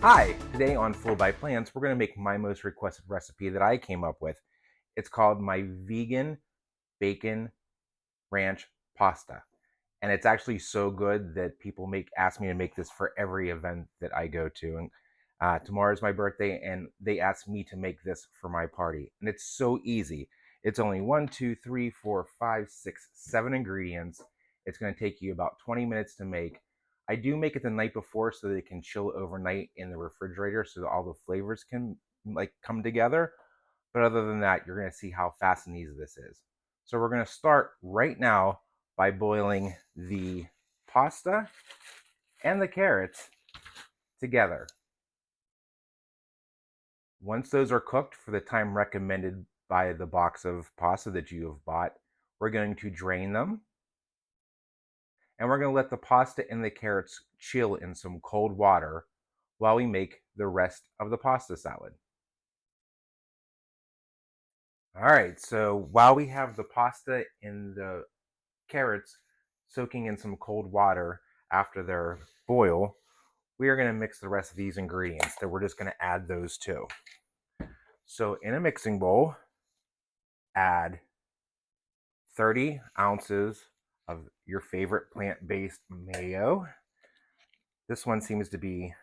Hi, today on Full by Plants, we're going to make my most requested recipe that I came up with. It's called my vegan bacon ranch pasta. And it's actually so good that people ask me to make this for every event that I go to. And tomorrow's my birthday, and they asked me to make this for my party. And it's so easy. It's only 7 ingredients. It's going to take you about 20 minutes to make. I do make it the night before so that it can chill overnight in the refrigerator so that all the flavors can come together. But other than that, you're going to see how fast and easy this is. So we're going to start right now by boiling the pasta and the carrots together. Once those are cooked for the time recommended by the box of pasta that you have bought, we're going to drain them. And we're going to let the pasta and the carrots chill in some cold water while we make the rest of the pasta salad. All right, so while we have the pasta and the carrots soaking in some cold water after their boil, we are going to mix the rest of these ingredients that we're just going to add those to. So in a mixing bowl, add 30 ounces of your favorite plant-based mayo. This one seems to be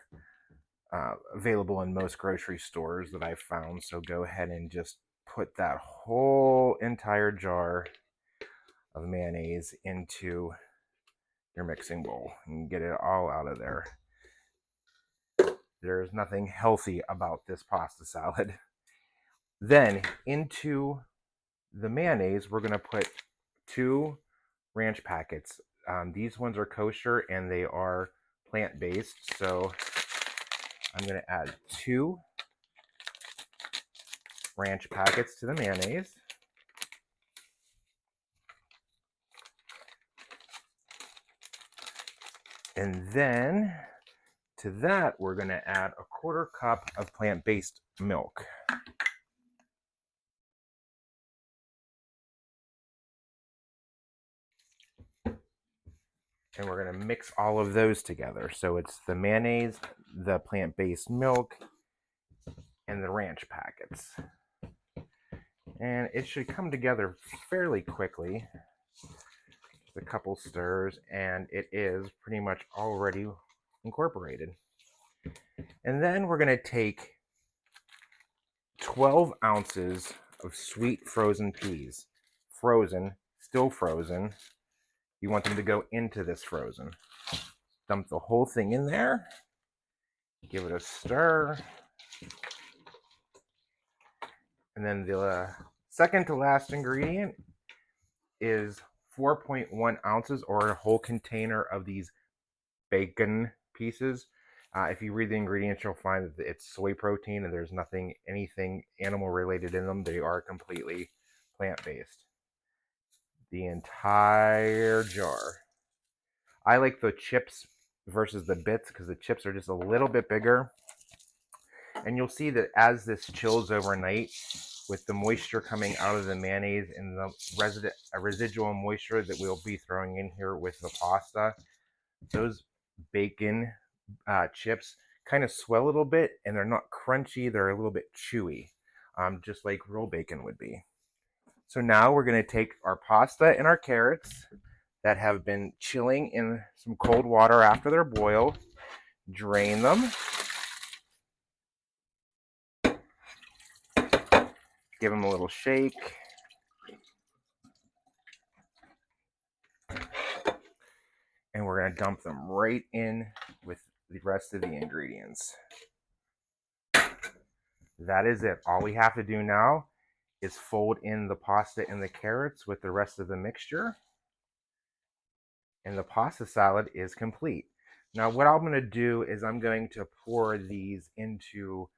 available in most grocery stores that I've found, so go ahead and just put that whole entire jar of mayonnaise into your mixing bowl and get it all out of there. There's nothing healthy about this pasta salad. Then into the mayonnaise, we're going to put 2 ranch packets. These ones are kosher and they are plant-based, so I'm going to add 2 ranch packets to the mayonnaise. And then to that, we're going to add a 1/4 cup of plant-based milk. And we're going to mix all of those together. So it's the mayonnaise, the plant-based milk, and the ranch packets. And it should come together fairly quickly. Just a couple stirs, and it is pretty much already incorporated. And then we're going to take 12 ounces of sweet frozen peas. Frozen, still frozen. You want them to go into this frozen. Dump the whole thing in there. Give it a stir. And then the second to last ingredient is 4.1 ounces or a whole container of these bacon pieces. If you read the ingredients, you'll find that it's soy protein and there's anything animal related in them. They are completely plant-based. The entire jar. I like the chips versus the bits because the chips are just a little bit bigger. And you'll see that as this chills overnight, with the moisture coming out of the mayonnaise and the residual moisture that we'll be throwing in here with the pasta, those bacon chips kind of swell a little bit, and they're not crunchy, they're a little bit chewy, just like real bacon would be. So now we're going to take our pasta and our carrots that have been chilling in some cold water after they're boiled, drain them, give them a little shake, and we're going to dump them right in with the rest of the ingredients. That is it. All we have to do now is fold in the pasta and the carrots with the rest of the mixture, and the pasta salad is complete. Now what I'm going to do is I'm going to pour these into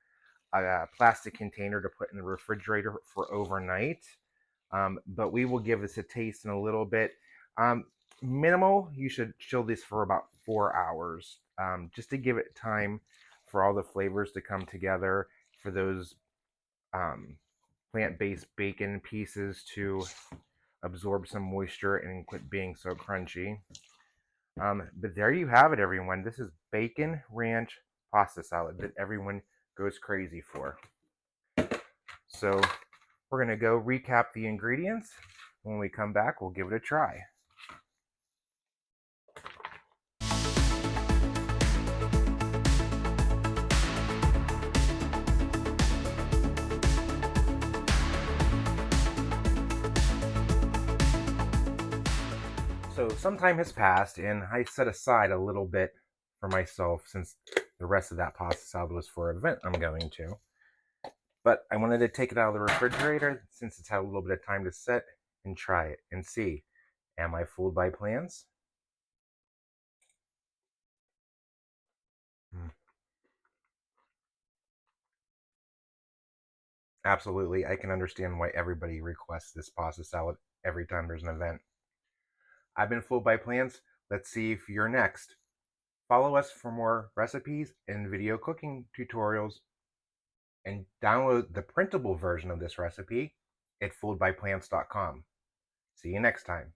a plastic container to put in the refrigerator for overnight. But we will give this a taste in a little bit. Minimal, you should chill this for about 4 hours, just to give it time for all the flavors to come together, for those plant-based bacon pieces to absorb some moisture and quit being so crunchy. But there you have it, everyone. This is bacon ranch pasta salad that everyone goes crazy for. So we're going to go recap the ingredients. When we come back, we'll give it a try. So some time has passed, and I set aside a little bit for myself since the rest of that pasta salad was for an event I'm going to. But I wanted to take it out of the refrigerator since it's had a little bit of time to set and try it and see, am I fooled by plans? Absolutely, I can understand why everybody requests this pasta salad every time there's an event. I've been fooled by plans. Let's see if you're next. Follow us for more recipes and video cooking tutorials, and download the printable version of this recipe at fooledbyplants.com. See you next time.